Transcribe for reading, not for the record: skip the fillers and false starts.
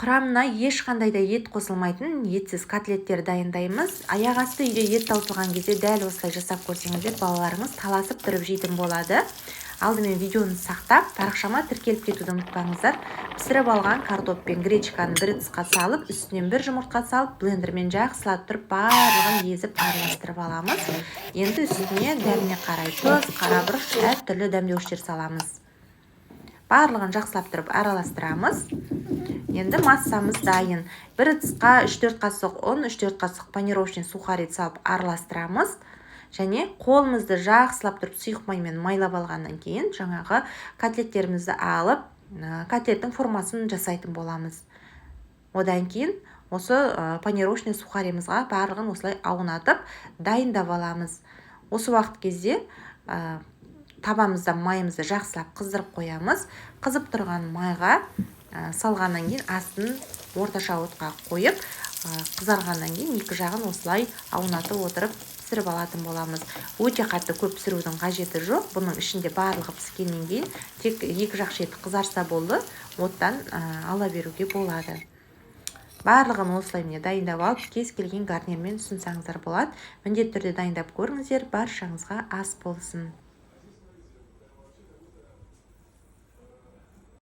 Құрамына ешқандай да ет қосылмайтын етсіз котлеттер дайындаймыз. Аяқ асты үйде ет таусылған кезде дәл осылай жасап көрсеңіздер, балаларыңыз таласып тұрып жейтін болады. Алдымен видеоны сақтап, парақшама тіркеліп кетуді ұмытпаңыздар. Пісіріп алған картоп пен гречканы бір ыдысқа салып, үстінен бір жұмыртқа салып, блендермен жақсылап тұрып, барлығын езіп араластырып аламыз. Енді үстіне дәміне қарай тұз, қарабұрыш, әртүрлі дәмдеуіштер саламыз. Барлығын жақсылап тұрып араластырамыз. Енді массамыз дайын. Бір ыдысқа 3-4 қасық ұн, 3-4 қасық панировочный сухарь салып араластырамыз. Және қолымызды жақсылап тұрып сұйық маймен майлап алғаннан кейін жаңағы котлеттерімізді алып, котлеттің формасын жасайтын боламыз. Одан кейін осы панировочный сухарьімізға барлығын осылай аунатып дайындап аламыз. Осы уақыт кезде табамызда майымызды жақсылап қыздырып қоямыз. Қызып тұрған майға салғаннан кейін астын орташа отқа қойып, қызарғаннан кейін екі жағын осылай аунатып отырып пісіріп алатын боламыз. Өте қатты көп пісірудің қажеті жоқ. Бұның ішінде барлығы піскеннен кейін тек екі жақ шеті қызарса болды, оттан ала беруге болады. Барлығын осылай міне дайындап алып, кез келген гарнирмен ұсынсаңыздар болады. Міндетті түрде дайындап көріңіздер, баршаңызға ас болсын.